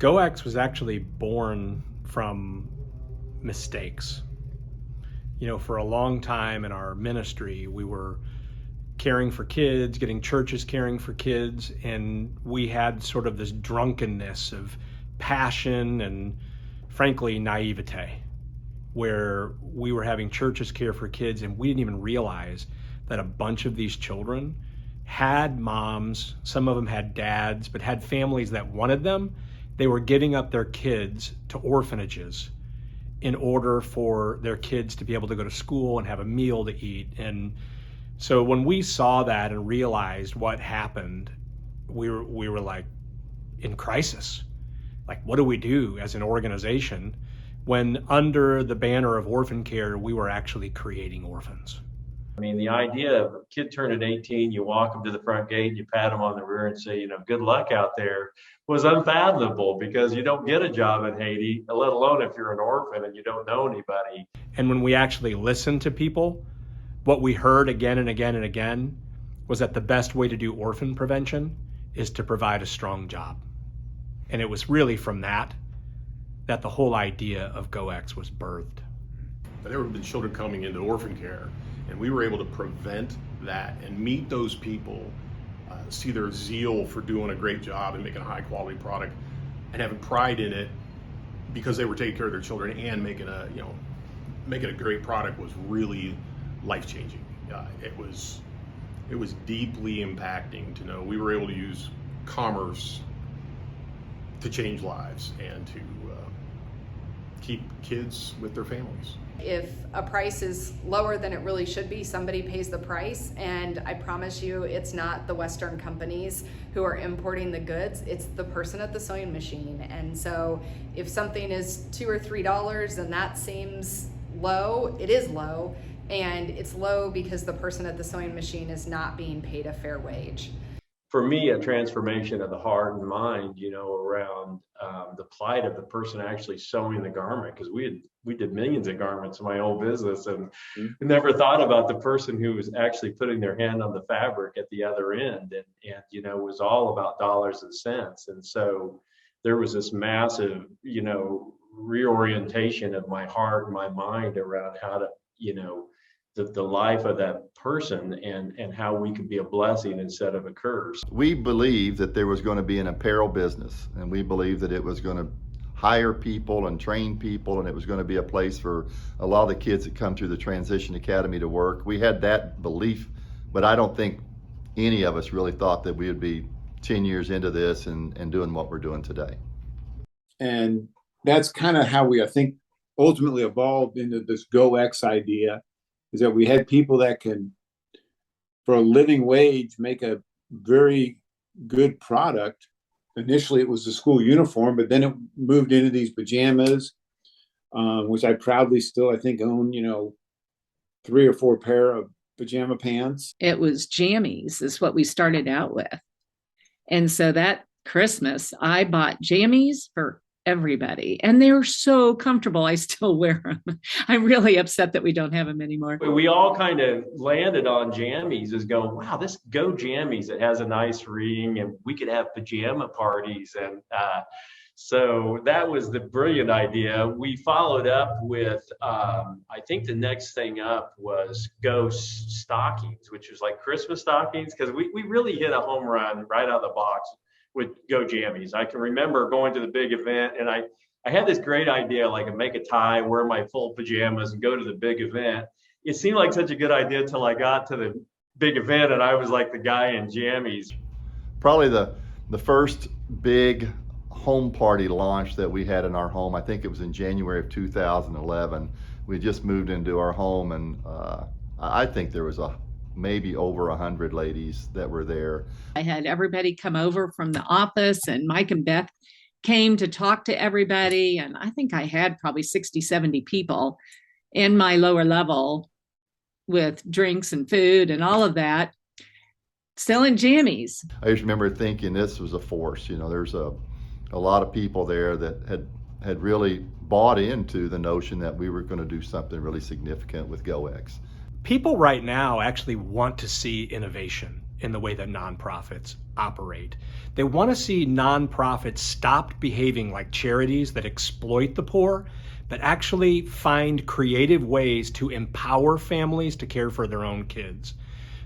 GOEX was actually born from mistakes. For a long time in our ministry, we were caring for kids, getting churches caring for kids, and we had sort of this drunkenness of passion and, frankly, naivete, where we were having churches care for kids and we didn't even realize that a bunch of these children had moms, some of them had dads, but had families that wanted them. They were giving up their kids to orphanages in order for their kids to be able to go to school and have a meal to eat. And so when we saw that and realized what happened, we were like in crisis. Like, what do we do as an organization when under the banner of orphan care, we were actually creating orphans? I mean, the idea of a kid turning 18, you walk them to the front gate and you pat them on the rear and say, good luck out there, was unfathomable, because you don't get a job in Haiti, let alone if you're an orphan and you don't know anybody. And when we actually listened to people, what we heard again and again and again was that the best way to do orphan prevention is to provide a strong job. And it was really from that the whole idea of GOEX was birthed. There have been children coming into orphan care, and we were able to prevent that and meet those people, see their zeal for doing a great job and making a high quality product and having pride in it because they were taking care of their children and making a great product was really life-changing. It was deeply impacting to know we were able to use commerce to change lives and to keep kids with their families. If a price is lower than it really should be, somebody pays the price, and I promise you it's not the Western companies who are importing the goods, it's the person at the sewing machine. And so if something is $2 or $3 and that seems low, it is low, and it's low because the person at the sewing machine is not being paid a fair wage. For me, a transformation of the heart and mind, around the plight of the person actually sewing the garment, because we did millions of garments in my old business and never thought about the person who was actually putting their hand on the fabric at the other end, and it was all about dollars and cents. And so there was this massive, reorientation of my heart and my mind around how to, the life of that person and how we could be a blessing instead of a curse. We believed that there was going to be an apparel business, and we believed that it was going to hire people and train people, and it was going to be a place for a lot of the kids that come through the Transition Academy to work. We had that belief, but I don't think any of us really thought that we would be 10 years into this and doing what we're doing today. And that's kind of how we, I think, ultimately evolved into this GOEX idea, is that we had people that can, for a living wage, make a very good product. Initially, it was the school uniform, but then it moved into these pajamas, which I proudly still, I think, own, 3 or 4 pair of pajama pants. It was jammies is what we started out with. And so that Christmas, I bought jammies for everybody, and they're so comfortable. I still wear them. I'm really upset that we don't have them anymore. We all kind of landed on jammies as going, wow, this Go Jammies, it has a nice ring and we could have pajama parties. And so that was the brilliant idea. We followed up with, I think the next thing up was Go Stockings, which was like Christmas stockings, because we really hit a home run right out of the box with Go Jammies. I can remember going to the big event, and I had this great idea, like I'd make a tie, wear my full pajamas, and go to the big event. It seemed like such a good idea until I got to the big event, and I was like the guy in jammies. Probably the first big home party launch that we had in our home, I think it was in January of 2011. We just moved into our home, and I think there was maybe over 100 ladies that were there. I had everybody come over from the office, and Mike and Beth came to talk to everybody. And I think I had probably 60, 70 people in my lower level with drinks and food and all of that, selling jammies. I just remember thinking this was a force. There's a lot of people there that had really bought into the notion that we were going to do something really significant with GOEX. People right now actually want to see innovation in the way that nonprofits operate. They want to see nonprofits stop behaving like charities that exploit the poor, but actually find creative ways to empower families to care for their own kids.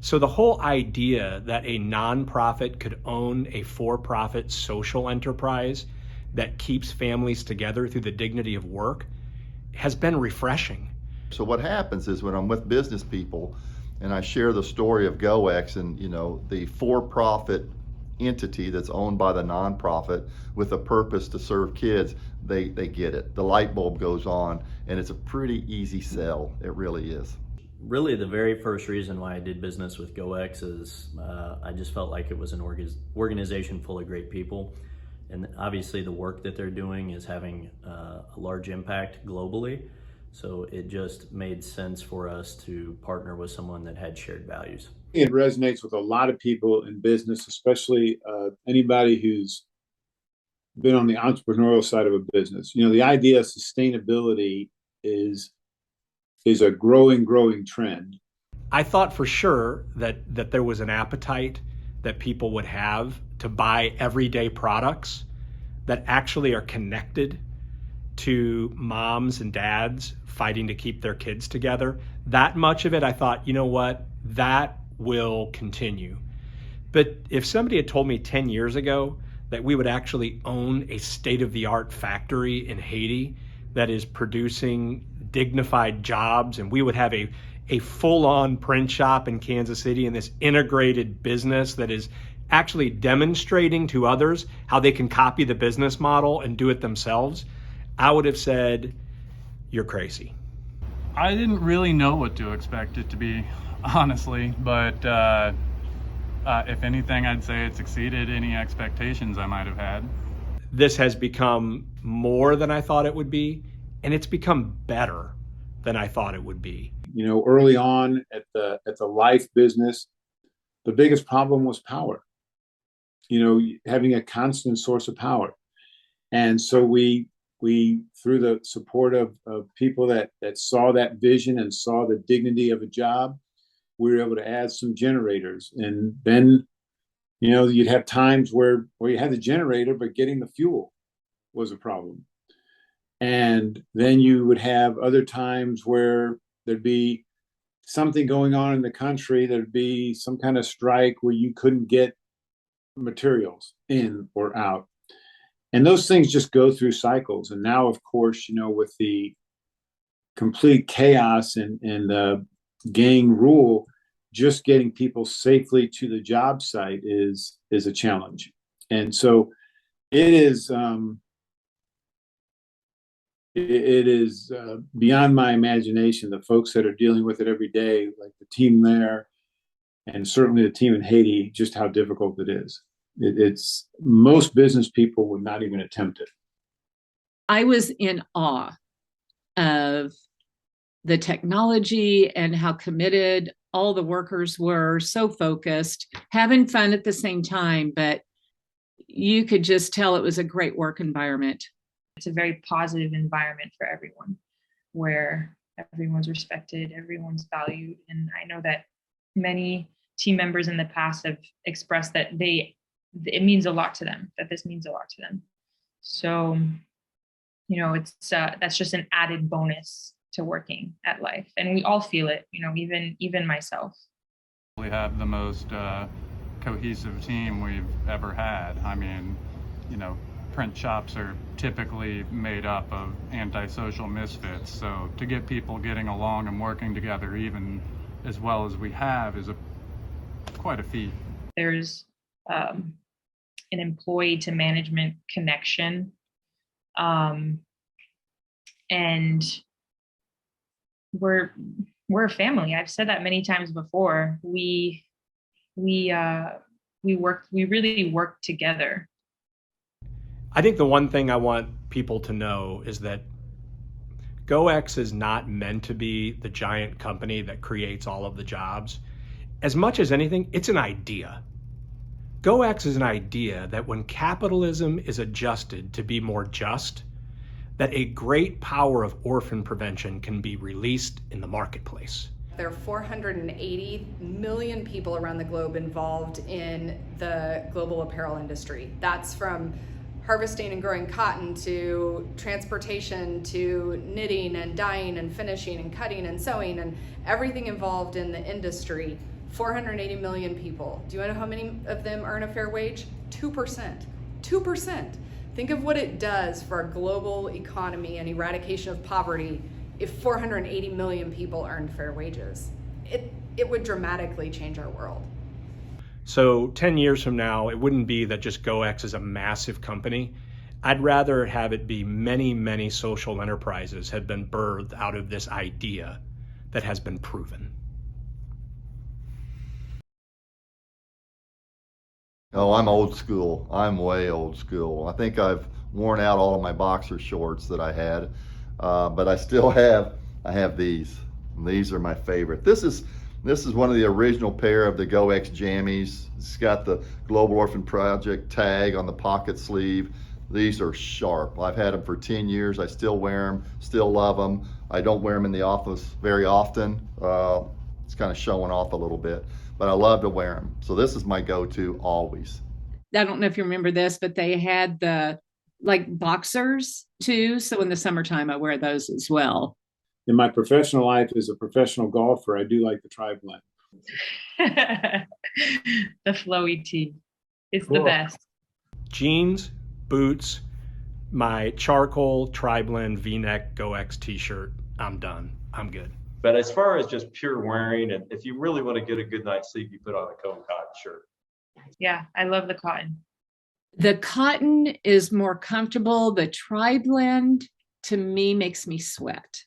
So the whole idea that a nonprofit could own a for-profit social enterprise that keeps families together through the dignity of work has been refreshing. So what happens is when I'm with business people and I share the story of GOEX and, the for-profit entity that's owned by the nonprofit with a purpose to serve kids, they get it. The light bulb goes on, and it's a pretty easy sell. It really is. Really, the very first reason why I did business with GOEX is I just felt like it was an organization full of great people. And obviously the work that they're doing is having a large impact globally. So it just made sense for us to partner with someone that had shared values. It resonates with a lot of people in business, especially anybody who's been on the entrepreneurial side of a business. The idea of sustainability is a growing trend. I thought for sure that there was an appetite that people would have to buy everyday products that actually are connected to moms and dads fighting to keep their kids together. That much of it, I thought, you know what, that will continue. But if somebody had told me 10 years ago that we would actually own a state-of-the-art factory in Haiti that is producing dignified jobs, and we would have a full-on print shop in Kansas City and this integrated business that is actually demonstrating to others how they can copy the business model and do it themselves, I would have said, you're crazy. I didn't really know what to expect it to be, honestly, but if anything, I'd say it's exceeded any expectations I might have had. This has become more than I thought it would be, and it's become better than I thought it would be. Early on at the life business, the biggest problem was power. Having a constant source of power. And so we through the support of people that saw that vision and saw the dignity of a job, we were able to add some generators. And then, you'd have times where you had the generator, but getting the fuel was a problem. And then you would have other times where there'd be something going on in the country, there'd be some kind of strike where you couldn't get materials in or out. And those things just go through cycles. And now, of course, with the complete chaos and the gang rule, just getting people safely to the job site is a challenge. And so it is beyond my imagination, the folks that are dealing with it every day, like the team there, and certainly the team in Haiti, just how difficult it is. It's most business people would not even attempt it. I was in awe of the technology and how committed all the workers were, so focused, having fun at the same time, but you could just tell it was a great work environment. It's a very positive environment for everyone, where everyone's respected, everyone's valued. And I know that many team members in the past have expressed that it means a lot to them, that this means a lot to them. So, it's that's just an added bonus to working at Life. And we all feel it, even myself. We have the most cohesive team we've ever had. I mean, print shops are typically made up of antisocial misfits. So to get people getting along and working together even as well as we have is quite a feat. There's an employee to management connection. And we're a family. I've said that many times before. We really work together. I think the one thing I want people to know is that GOEX is not meant to be the giant company that creates all of the jobs. As much as anything, it's an idea. GOEX is an idea that when capitalism is adjusted to be more just, that a great power of orphan prevention can be released in the marketplace. There are 480 million people around the globe involved in the global apparel industry. That's from harvesting and growing cotton to transportation to knitting and dyeing and finishing and cutting and sewing and everything involved in the industry. 480 million people. Do you know how many of them earn a fair wage? 2%. 2%. Think of what it does for our global economy and eradication of poverty if 480 million people earned fair wages. It would dramatically change our world. So 10 years from now, it wouldn't be that just GOEX is a massive company. I'd rather have it be many, many social enterprises have been birthed out of this idea that has been proven. Oh, I'm old school. I'm way old school. I think I've worn out all of my boxer shorts that I had, but I still have. I have these. And these are my favorite. This is one of the original pair of the GOEX jammies. It's got the Global Orphan Project tag on the pocket sleeve. These are sharp. I've had them for 10 years. I still wear them. Still love them. I don't wear them in the office very often. It's kind of showing off a little bit, but I love to wear them. So this is my go-to always. I don't know if you remember this, but they had the like boxers too. So in the summertime, I wear those as well. In my professional life as a professional golfer, I do like the tri-blend. The flowy tee. It's Cool. the best. Jeans, boots, my charcoal tri-blend V-neck GOEX t-shirt. I'm done. I'm good. But as far as just pure wearing, and if you really want to get a good night's sleep, you put on a cotton shirt. Yeah, I love the cotton. The cotton is more comfortable. The tri-blend to me makes me sweat.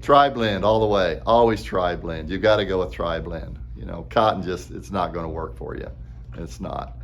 Tri-blend all the way. Always tri-blend. You got to go with tri-blend. You know, cotton just, it's not going to work for you. It's not.